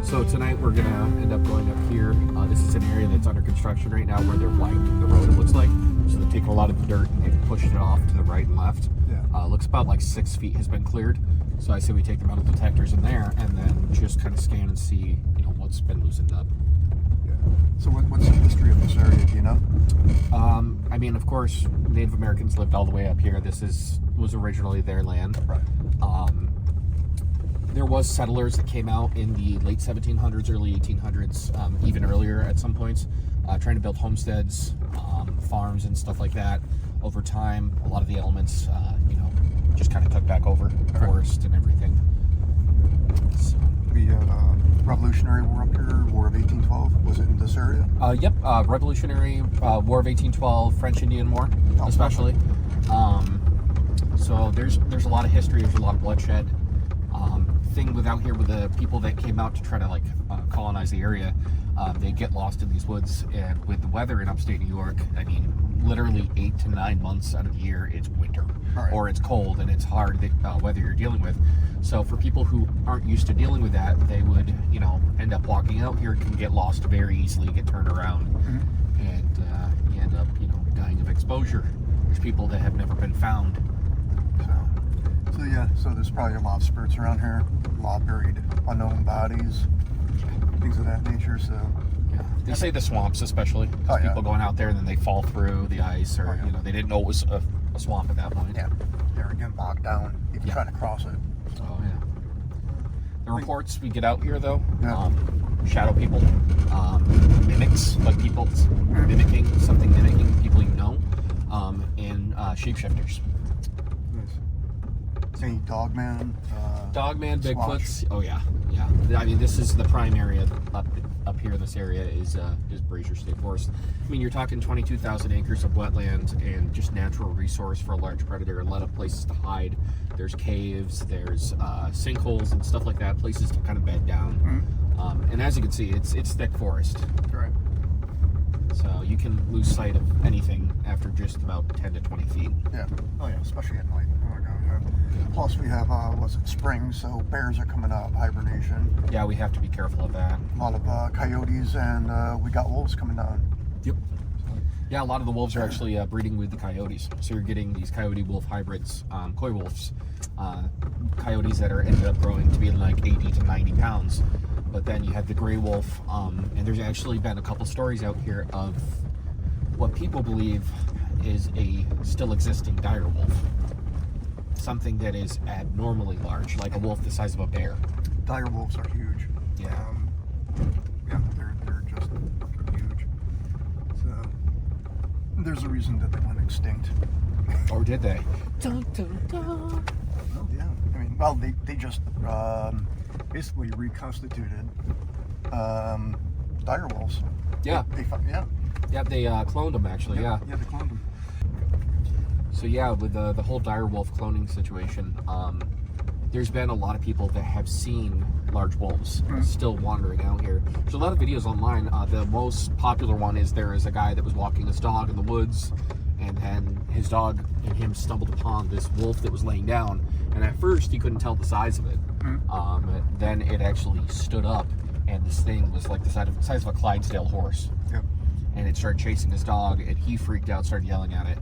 So tonight we're gonna end up going up here. This is an area that's under construction right now where they're widening the road, it looks like. So they're taking a lot of the dirt and they've pushed it off to the right and left. Yeah. Looks about like 6 feet has been cleared. So I say we take the metal detectors in there and then just kind of scan and see, what's been loosened up. Yeah. So what's the history of this area, do you know? I mean, of course, Native Americans lived all the way up here. This was originally their land. Right. There was settlers that came out in the late 1700s, early 1800s, even earlier at some points, trying to build homesteads, farms and stuff like that. Over time, a lot of the elements, just kind of took back over, forest and everything. So. The Revolutionary War up here, War of 1812, was it in this area? Yep, Revolutionary War of 1812, French-Indian War, especially. So there's a lot of history, there's a lot of bloodshed. Thing with out here with the people that came out to try to colonize the area, they get lost in these woods, and with the weather in upstate New York, I mean, literally 8 to 9 months out of the year it's winter, or it's cold and it's hard weather you're dealing with. So for people who aren't used to dealing with that, they would end up walking out here, can get lost very easily, get turned around, and you end up dying of exposure. There's people that have never been found. So yeah, so there's probably a lot of spirits around here, a lot of buried unknown bodies, things of that nature. So yeah, they say the swamps especially. People going out there and then they fall through the ice, or they didn't know it was a swamp at that point. Yeah, they're getting bogged down, even trying to cross it. Oh yeah. The reports we get out here though, shadow people, mimics, like people mimicking people you know, and shapeshifters. Any Dogman? Dogman, Bigfoots. Oh yeah. I mean, this is the prime area up here in this area is Brazier State Forest. I mean, you're talking 22,000 acres of wetland and just natural resource for a large predator. A lot of places to hide. There's caves, there's sinkholes and stuff like that. Places to kind of bed down. And as you can see, it's thick forest. Right. So you can lose sight of anything after just about 10 to 20 feet. Yeah. Oh yeah, especially at night. Oh my God. Plus we have, spring, so bears are coming out of hibernation. Yeah, we have to be careful of that. A lot of coyotes, and we got wolves coming down. Yep. Yeah, a lot of the wolves are actually breeding with the coyotes. So you're getting these coyote-wolf hybrids, coy wolves, coyotes that are ended up growing to be like 80 to 90 pounds. But then you have the gray wolf, and there's actually been a couple stories out here of what people believe is a still existing dire wolf. Something that is abnormally large, like a wolf the size of a bear. Dire wolves are huge. Yeah. They're just huge. So there's a reason that they went extinct. Or did they? Well, yeah. I mean, well, they just basically reconstituted dire wolves. Yeah. They Cloned them actually. Yeah, they cloned them. So yeah, with the whole dire wolf cloning situation, there's been a lot of people that have seen large wolves still wandering out here. There's a lot of videos online. The most popular one is there is a guy that was walking his dog in the woods, and then his dog and him stumbled upon this wolf that was laying down, and at first he couldn't tell the size of it. Then it actually stood up, and this thing was like the size of a Clydesdale horse. Yep. And it started chasing his dog, and he freaked out, started yelling at it.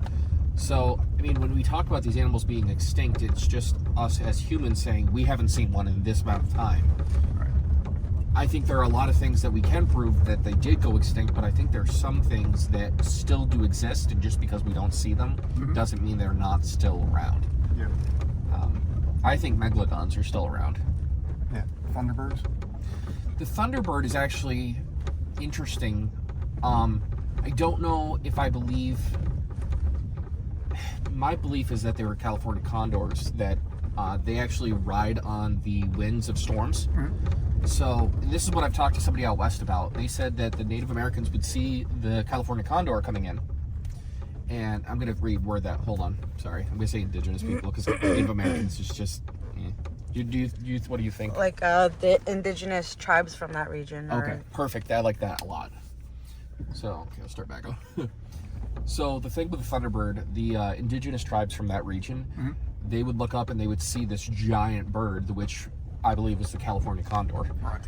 So, I mean, when we talk about these animals being extinct, it's just us as humans saying we haven't seen one in this amount of time. Right. I think there are a lot of things that we can prove that they did go extinct, but I think there are some things that still do exist, and just because we don't see them doesn't mean they're not still around. Yeah. I think megalodons are still around. Yeah. Thunderbirds? The Thunderbird is actually interesting. I don't know if I believe... My belief is that they were California condors, that they actually ride on the winds of storms. So this is what I've talked to somebody out west about. They said that the Native Americans would see the California condor coming in. And I'm going to reword that. Hold on. Sorry. I'm going to say indigenous people because Native Americans is just... what do you think? Like the indigenous tribes from that region. Okay, perfect. I like that a lot. So, okay, I'll start back. So the thing with the Thunderbird, the indigenous tribes from that region, they would look up and they would see this giant bird, which I believe is the California condor. Right.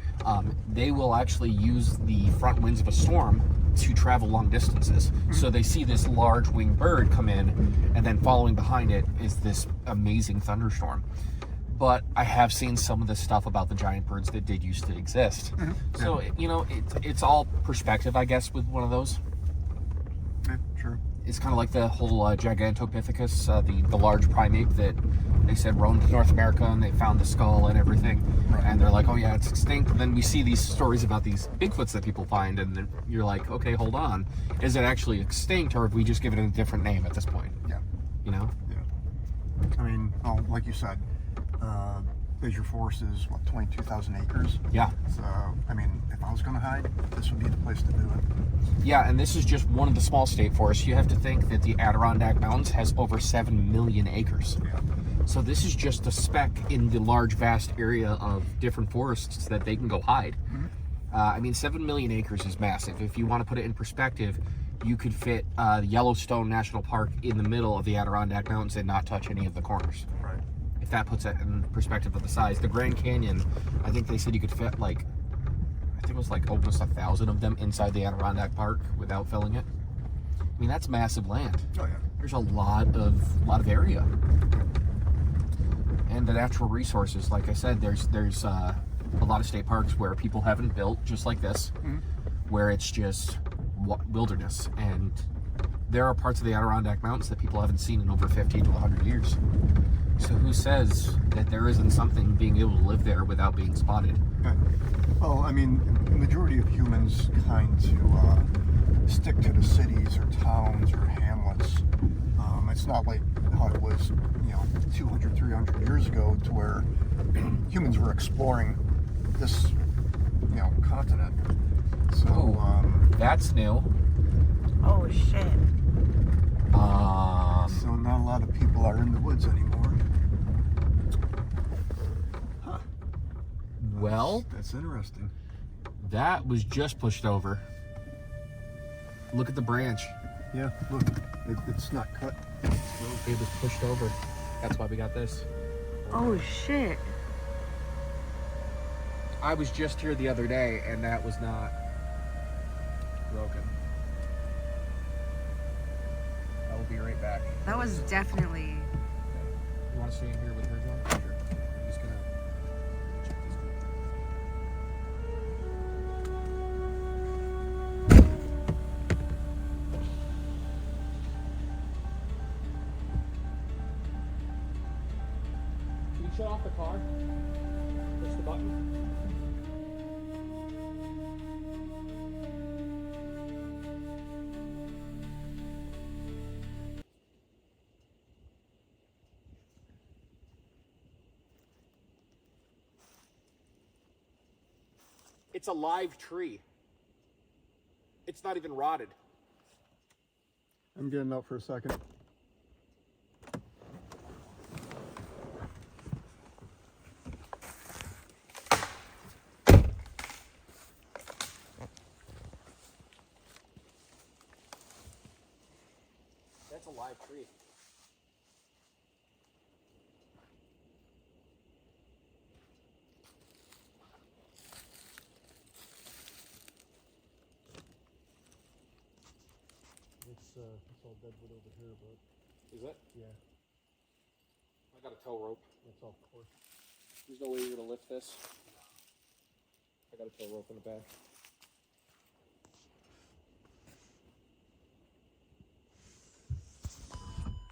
They will actually use the front winds of a storm to travel long distances. So they see this large winged bird come in, and then following behind it is this amazing thunderstorm. But I have seen some of the stuff about the giant birds that did used to exist. So, you know, it's all perspective, I guess, with one of those. Yeah, sure. It's kind of like the whole Gigantopithecus, the large primate that they said roamed North America, and they found the skull and everything. Right. And they're like, oh yeah, it's extinct. And then we see these stories about these Bigfoots that people find, and then you're like, okay, hold on. Is it actually extinct, or have we just given it a different name at this point? Yeah. You know? Yeah. I mean, well, like you said, Bayshore Forest is, what, 22,000 acres? Yeah. So, I mean, if I was going to hide, this would be the place to do it. Yeah, and this is just one of the small state forests. You have to think that the Adirondack Mountains has over 7 million acres. Yeah. So this is just a speck in the large, vast area of different forests that they can go hide. I mean, 7 million acres is massive. If you want to put it in perspective, you could fit the Yellowstone National Park in the middle of the Adirondack Mountains and not touch any of the corners. Right. If that puts it in perspective of the size. The Grand Canyon, I think they said you could fit like, I think it was like almost 1,000 of them inside the Adirondack Park without filling it. I mean, that's massive land. Oh, yeah. There's a lot of area. And the natural resources, like I said, there's a lot of state parks where people haven't built, just like this, where it's just wilderness. And there are parts of the Adirondack Mountains that people haven't seen in over 50 to 100 years. So who says that there isn't something being able to live there without being spotted? Yeah. Well, I mean, the majority of humans kind to stick to the cities or towns or hamlets. It's not like how it was, 200, 300 years ago, to where humans were exploring this, continent. So, That's new. Oh shit. so not a lot of people are in the woods anymore. Huh. Well, That's interesting. that was just pushed over. Look at the branch. Yeah, look, it's not cut. It was pushed over. That's why we got this. Oh shit. I was just here the other day, and that was not broken. I will be right back. That was definitely. You want to stay in here with her, John? Sure. I'm just gonna check this out. Can you shut off the car? Push the button. It's a live tree. It's not even rotted. I'm getting out for a second. That's a live tree. It's all deadwood over here, but Is it? yeah, I got a tow rope. it's all coarse. There's no way you're gonna lift this. I got a tow rope in the back.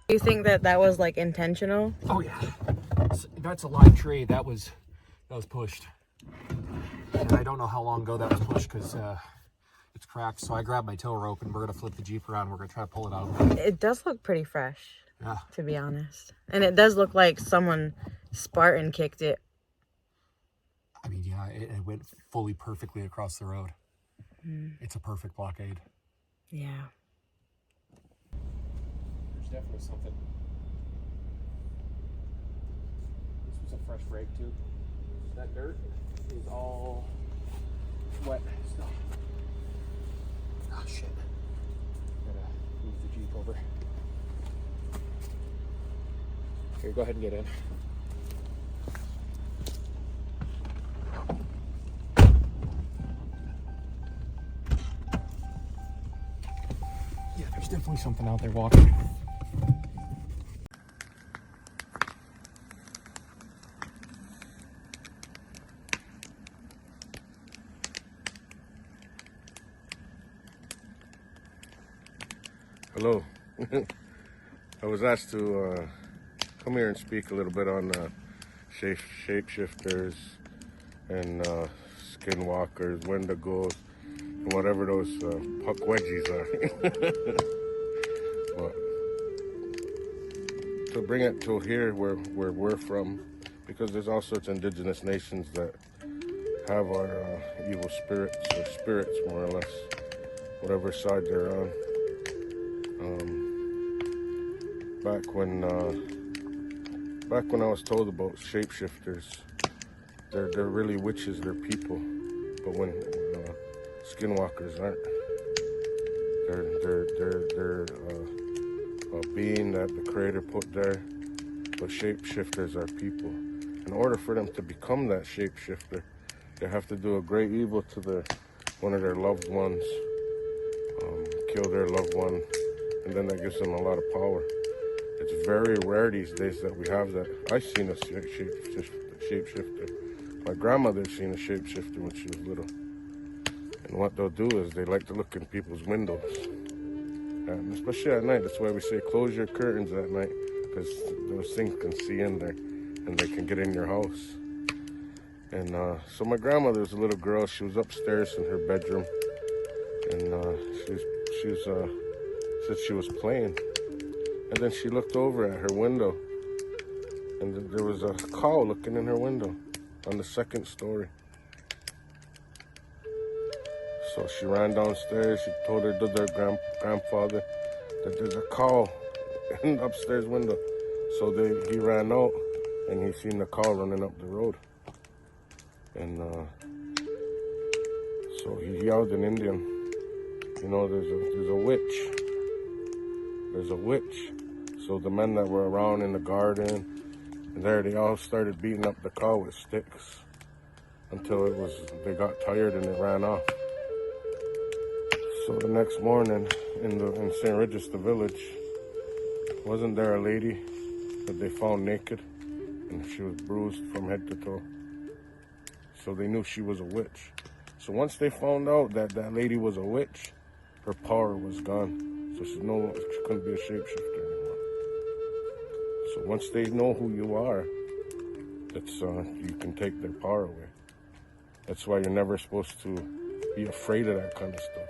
Do you think that was like intentional? Oh yeah, that's a live tree. That was pushed. And I don't know how long ago that was pushed because it's cracked. So I grabbed my tow rope and we're gonna flip the Jeep around. We're gonna try to pull it out. It does look pretty fresh, Yeah. to be honest. And it does look like someone Spartan kicked it. I mean, yeah, it went fully perfectly across the road. It's a perfect blockade. Yeah. There's definitely something. This was a fresh break too. That dirt is all wet stuff. Oh shit. Gotta move the Jeep over. Here, go ahead and get in. something out there walking. Hello. I was asked to come here and speak a little bit on shapeshifters and skinwalkers, wendigos, and whatever those puck wedgies are. But to bring it to here where we're from, because there's all sorts of indigenous nations that have our evil spirits, or spirits more or less, whatever side they're on. Back when I was told about shapeshifters, they're really witches, they're people. But when skinwalkers aren't, they're a being that the Creator put there. But shapeshifters are people. In order for them to become that shapeshifter, they have to do a great evil to one of their loved ones, kill their loved one, and then that gives them a lot of power. It's very rare these days that we have that. I've seen a shapeshifter. My grandmother seen a shapeshifter when she was little. And what they'll do is they like to look in people's windows. And especially at night. That's why we say close your curtains at night, because those things can see in there and they can get in your house. And so my grandmother was a little girl. She was upstairs in her bedroom, and she said she was playing. And then she looked over at her window, and there was a cow looking in her window on the second story. So she ran downstairs. She told her grandfather that there's a cow in the upstairs window. So he ran out, and he seen the cow running up the road. And so he yelled in Indian, you know, there's a witch. There's a witch. So the men that were around in the garden, and there they all started beating up the cow with sticks until they got tired and it ran off. So the next morning in St. Regis, the village, wasn't there a lady that they found naked, and she was bruised from head to toe. So they knew she was a witch. So once they found out that lady was a witch, her power was gone. So she couldn't be a shapeshifter anymore. So once they know who you are, you can take their power away. That's why you're never supposed to be afraid of that kind of stuff.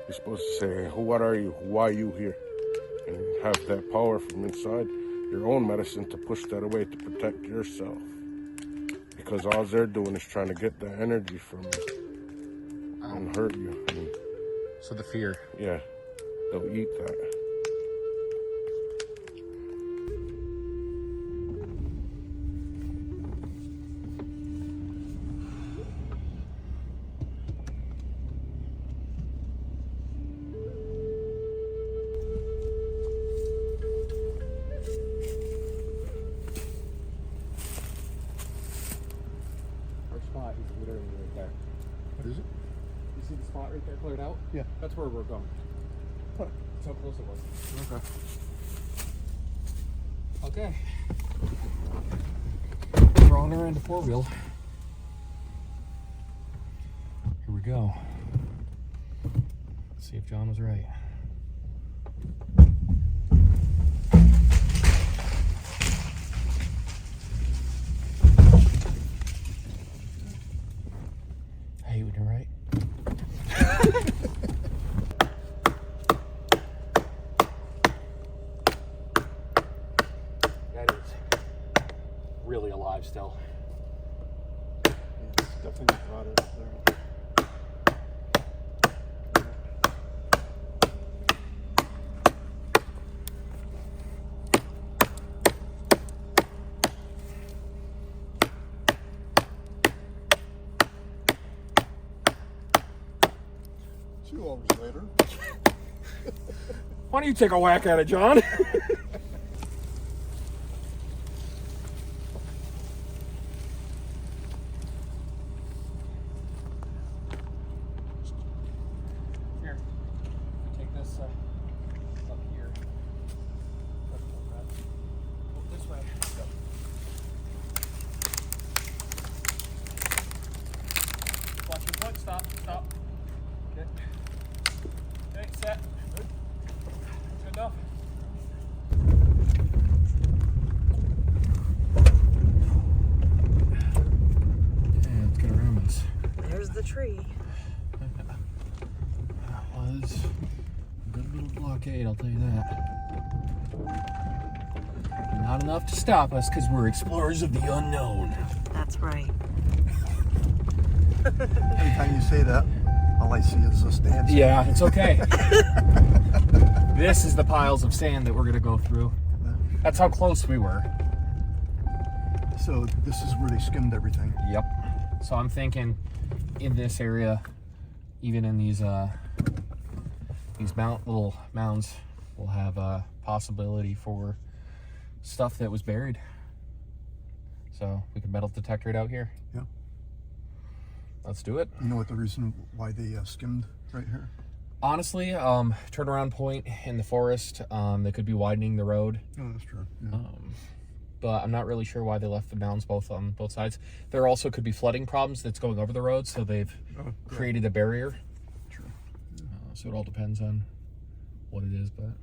You're supposed to say, hey, what are you? Why are you here? And have that power from inside your own medicine to push that away, to protect yourself. Because all they're doing is trying to get that energy from you and hurt you. So the fear. Yeah, they'll eat that. Spot is literally right there. What is it? You see the spot right there cleared out? Yeah. That's where we're going. That's how close it was. Okay. We're on our end of four-wheel. Here we go. Let's see if John was right. Hey, we doing right? That is really alive still. It's definitely broader up there. Two hours later. Why don't you take a whack at it, John? Here, take this. Let tree. That was a good little blockade, I'll tell you that. Not enough to stop us because we're explorers of the unknown. That's right. Anytime you say that, all I see is us dancing. Yeah, it's okay. This is the piles of sand that we're going to go through. That's how close we were. So this is where they skimmed everything. Yep. So I'm thinking in this area, even in these little mounds, we'll have a possibility for stuff that was buried. So we can metal detector it out here. Yeah. Let's do it. You know what the reason why they skimmed right here? Honestly, turnaround point in the forest. They could be widening the road. Oh, that's true. Yeah. But I'm not really sure why they left the mounds both on both sides. There also could be flooding problems that's going over the road, so they've created a barrier. True. So it all depends on what it is, but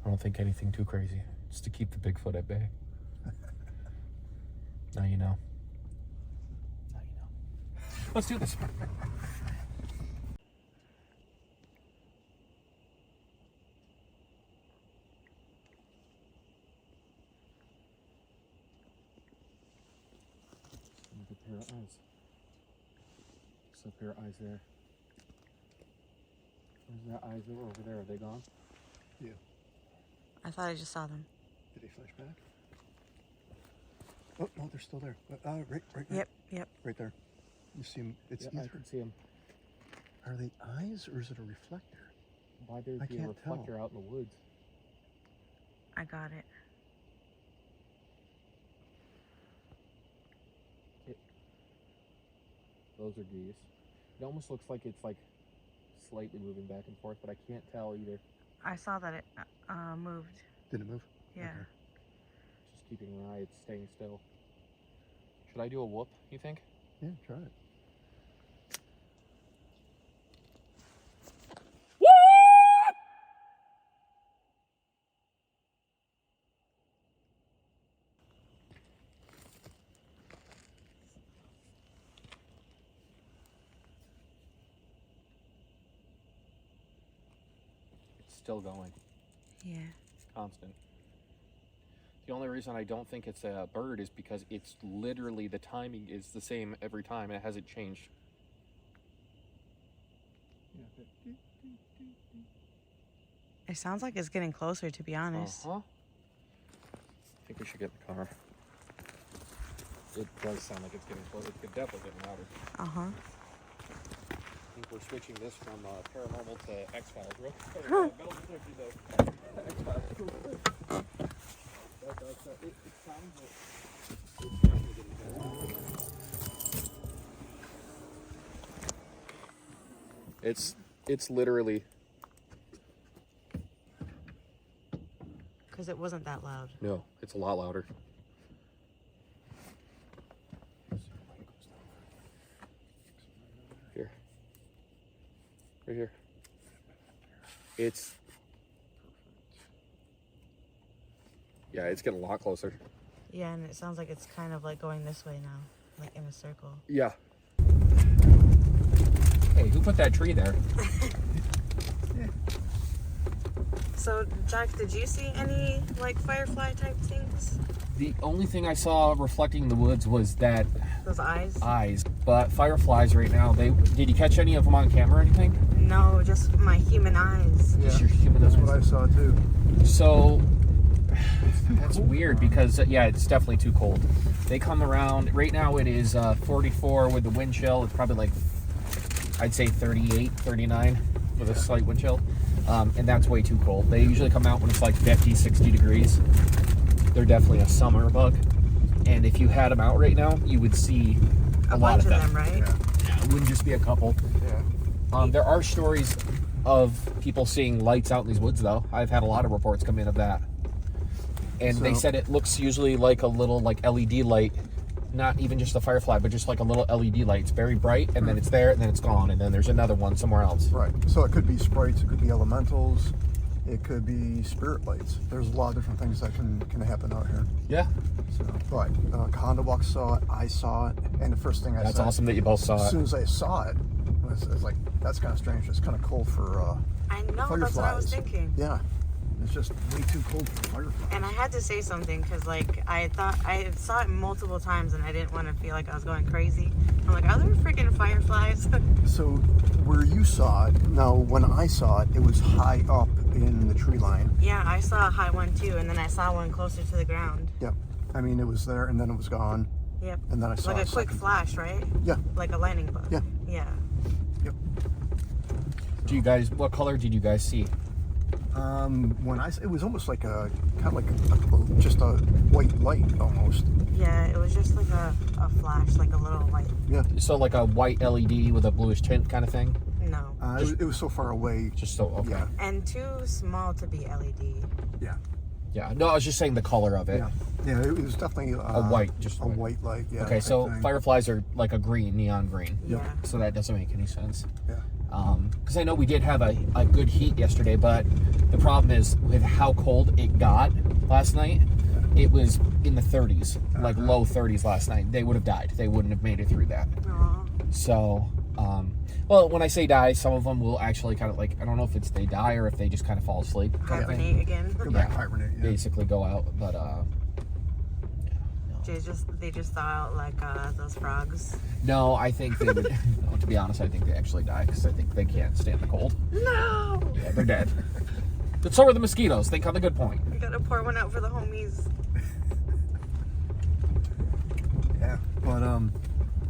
I don't think anything too crazy. Just to keep the Bigfoot at bay. Now you know. Now you know. Let's do this. Look at a pair of eyes. Just a pair of eyes there. Where's that eyes that were over there? Are they gone? Yeah. I thought I just saw them. Did they flash back? Oh no, they're still there. Right. Yep. Right there. You see them? It's Yeah, I either. can see them. Are they eyes or is it a reflector? Why there'd I be a can't reflector out in the woods? I got it. Those are geese. It almost looks like it's like slightly moving back and forth, but I can't tell either. I saw that it moved. Did it move? Yeah. Okay. Just keeping an eye, it's staying still. Should I do a whoop, you think? Yeah, try it. It's still going. Yeah. Constant. The only reason I don't think it's a bird is because it's literally, the timing is the same every time and it hasn't changed. It sounds like it's getting closer, to be honest. I think we should get in the car. It does sound like it's getting closer. It's definitely getting louder. I think we're switching this from Paranormal to X-Files. Metal detector though. X-Files. It sounds like it's definitely getting better. It's literally. Because it wasn't that loud. No, it's a lot louder. Here. Right here. Yeah, it's getting a lot closer. Yeah, and it sounds like it's kind of like going this way now, like in a circle. Yeah. Hey, who put that tree there? So, Jack, did you see any like firefly type things? The only thing I saw reflecting in the woods was that Those eyes? eyes. But fireflies right now, did you catch any of them on camera or anything? No, just my human eyes. Just your human That's eyes. what I saw too. So that's weird because yeah, it's definitely too cold. They come around right now. It is 44 with the wind chill. It's probably like, I'd say 38, 39 with a slight wind chill. And that's way too cold. They usually come out when it's like 50, 60 degrees. They're definitely a summer bug. And if you had them out right now, you would see a lot bunch of them. right? Yeah, it wouldn't just be a couple. Yeah. There are stories of people seeing lights out in these woods, though. I've had a lot of reports come in of that. And they said it looks usually like a little like LED light, not even just a firefly, but just like a little LED light. It's very bright, and then it's there, and then it's gone, and then there's another one somewhere else. Right. So it could be sprites, it could be elementals. It could be spirit lights. There's a lot of different things that can happen out here. Yeah. So, but Condo Walk saw it, I saw it, and the first thing I said... That's awesome that you both saw it. As soon as I saw it, was like, that's kind of strange. It's kind of cold for I know, fireflies. that's what I was thinking. Yeah. It's just way too cold for fireflies. And I had to say something because, like, I thought I saw it multiple times and I didn't want to feel like I was going crazy. I'm like, are there freaking fireflies? So, where you saw it, now when I saw it, it was high up in the tree line. Yeah, I saw a high one too, and then I saw one closer to the ground. Yep. I mean, it was there and then it was gone. Yep. And then I saw like a quick second. flash, right? Yeah. Like a lightning bug. Yeah. Yeah. Yep. What color did you guys see? It was almost like a, kind of like just a white light almost. Yeah, it was just like a flash, like a little light. Yeah. So like a white LED with a bluish tint kind of thing? No. It was so far away. Just so, okay. Yeah. And too small to be LED. Yeah. Yeah, no, I was just saying the color of it. Yeah. Yeah, it was definitely A white, just a white. white light. Yeah. Okay, so thing. fireflies are like a green, neon green. Yeah. So that doesn't make any sense. Yeah. Because I know we did have a good heat yesterday, but the problem is with how cold it got last night, it was in the 30s, like low 30s last night. They would have died. They wouldn't have made it through that. Aww. So, well, when I say die, some of them will actually kind of like, I don't know if it's they die or if they just kind of fall asleep. Kind of thing. Hibernate again. Go back, hibernate. Yeah. Basically go out, but They just thaw out like those frogs. no, I think they would, no, to be honest, I think they actually die because I think they can't stand the cold. No! Yeah, they're dead. But so are the mosquitoes. Think on the good point. We gotta pour one out for the homies. Yeah. But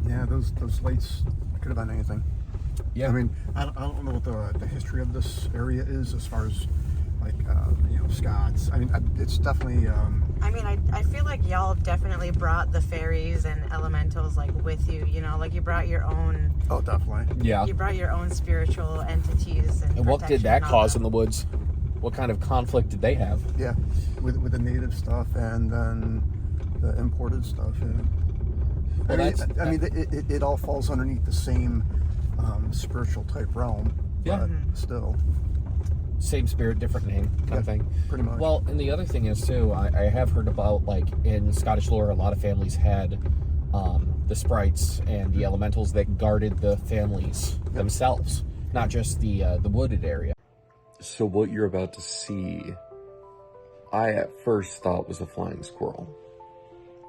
yeah, those lights could have been anything. Yeah. I mean, I don't know what the history of this area is as far as like Scots. I mean, it's definitely. I mean, I feel like y'all definitely brought the fairies and elementals like with you. You know, like you brought your own. Oh, definitely. Yeah. You brought your own spiritual entities. And what did that protection on cause in them. the woods? What kind of conflict did they have? Yeah, with the native stuff and then the imported stuff. Yeah. Well, I mean, it all falls underneath the same spiritual type realm. Yeah. But still. Same spirit, different name kind of thing. Pretty much. Well, and the other thing is too, I have heard about like in Scottish lore, a lot of families had the sprites and the elementals that guarded the families themselves, not just the wooded area. So what you're about to see, I at first thought was a flying squirrel.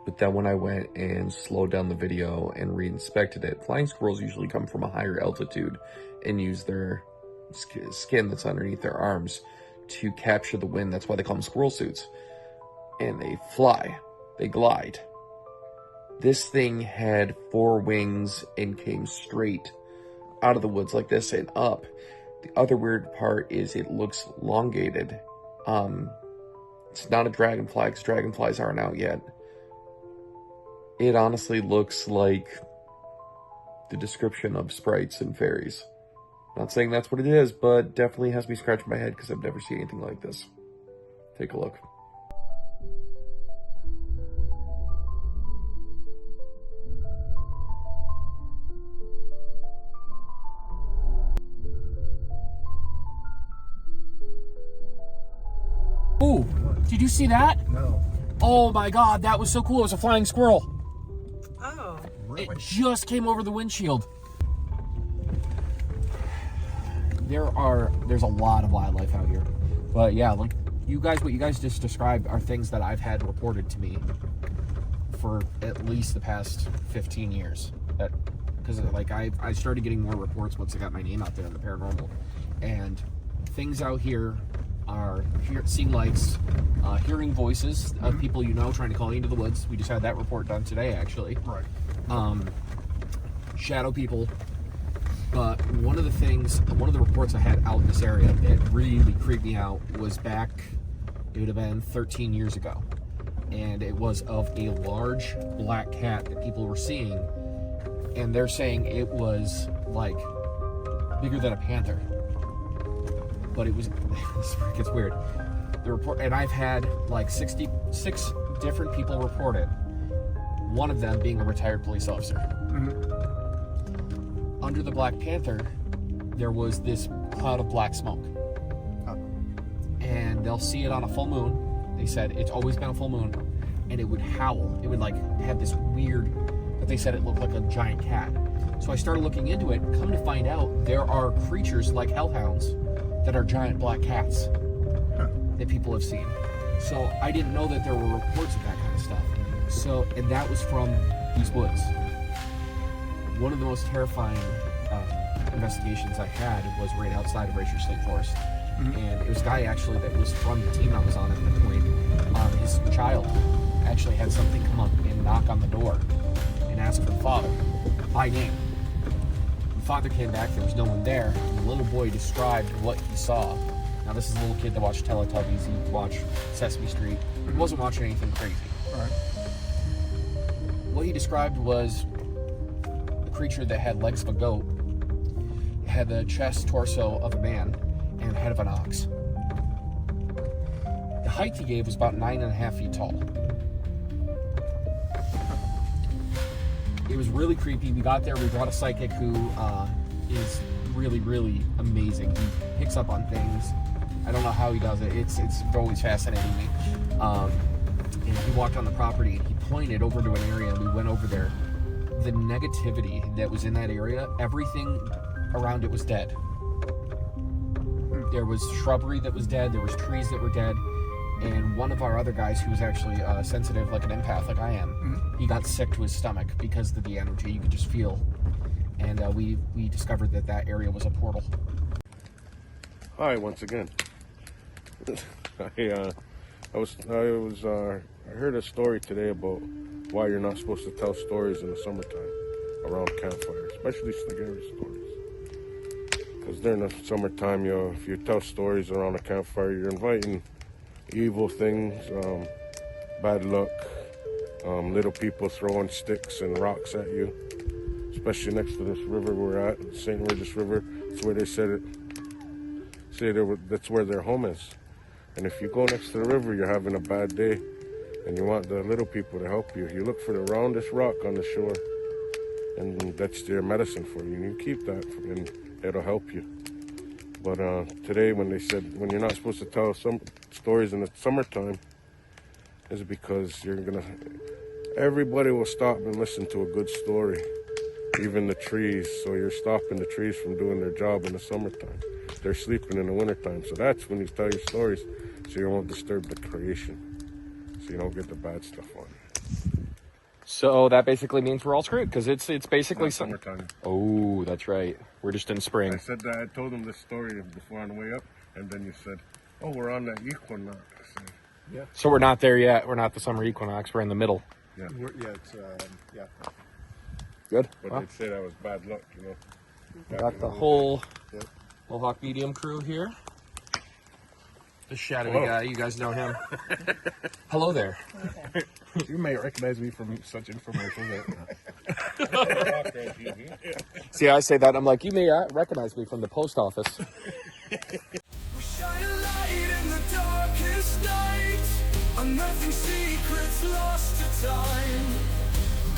But then when I went and slowed down the video and re-inspected it, flying squirrels usually come from a higher altitude and use their skin that's underneath their arms to capture the wind. That's why they call them squirrel suits. And they fly. They glide. This thing had 4 wings and came straight out of the woods like this and up. The other weird part is it looks elongated. It's not a dragonfly because dragonflies aren't out yet. It honestly looks like the description of sprites and fairies. Not saying that's what it is, but definitely has me scratching my head because I've never seen anything like this. Take a look. Ooh, did you see that? No. Oh my god, that was so cool. It was a flying squirrel. Oh. It just came over the windshield. There's a lot of wildlife out here. But yeah, like what you guys just described are things that I've had reported to me for at least the past 15 years. Because like I started getting more reports once I got my name out there in the paranormal. And things out here are seeing lights, hearing voices of people you know trying to call you into the woods. We just had that report done today, actually. Right. Shadow people. But one of the reports I had out in this area that really creeped me out was back, it would have been 13 years ago. And it was of a large black cat that people were seeing. And they're saying it was like bigger than a panther. But it was, this gets weird. The report, and I've had like 66 different people report it. One of them being a retired police officer. Under the Black Panther, there was this cloud of black smoke. and they'll see it on a full moon. They said it's always been a full moon, and it would howl. It would like have this weird, but they said it looked like a giant cat. So I started looking into it. Come to find out, there are creatures like hellhounds that are giant black cats that people have seen. So I didn't know that there were reports of that kind of stuff. So, and that was from these woods. One of the most terrifying investigations I had was right outside of Rachel State Forest. And it was a guy actually that was from the team I was on at the point. His child actually had something come up and knock on the door and ask for the father by name. The father came back, there was no one there, and the little boy described what he saw. Now this is a little kid that watched Teletubbies, he watched Sesame Street. He wasn't watching anything crazy. Right. What he described was a creature that had legs of a goat, had the chest, torso of a man, and head of an ox. The height he gave was about 9.5 feet tall. It was really creepy. We got there, we brought a psychic who is really, really amazing. He picks up on things. I don't know how he does it. It's always fascinating me. And he walked on the property, he pointed over to an area, and we went over there. The negativity that was in that area, everything around it was dead. There was shrubbery that was dead, there was trees that were dead, and one of our other guys who was actually sensitive, like an empath, like I am, he got sick to his stomach because of the energy you could just feel. And we discovered that that area was a portal. Hi, once again. I heard a story today about why you're not supposed to tell stories in the summertime around campfires, especially scary stories. Because during the summertime, if you tell stories around a campfire, you're inviting evil things, bad luck, little people throwing sticks and rocks at you. Especially next to this river we're at, the St. Regis River. That's where they that's where their home is. And if you go next to the river, you're having a bad day, and you want the little people to help you. You look for the roundest rock on the shore, and that's their medicine for you. And you keep that, and it'll help you. But today, when they said when you're not supposed to tell some stories in the summertime, is because everybody will stop and listen to a good story, even the trees. So you're stopping the trees from doing their job in the summertime. They're sleeping in the wintertime. So that's when you tell your stories, so you won't disturb the creation, so you don't get the bad stuff on you. So that basically means we're all screwed, because it's basically summertime. Oh, that's right. We're just in spring. I said that I told them this story before on the way up, and then you said, "Oh, we're on that equinox." I said, Yeah. So we're not there yet. We're not the summer equinox. We're in the middle. Yeah. Yeah. Good. But they'd say that was bad luck, you know. Got the whole Mohawk Medium crew here. The shadowy guy, you guys know him. Hello there. Okay. You may recognize me from such infomercials. See, I say that, I'm like, you may recognize me from the post office. We shine a light in the darkest night, unearthing secrets lost to time.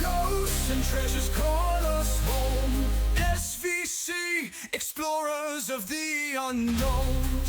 Ghosts and treasures call us home. SVC, explorers of the unknown.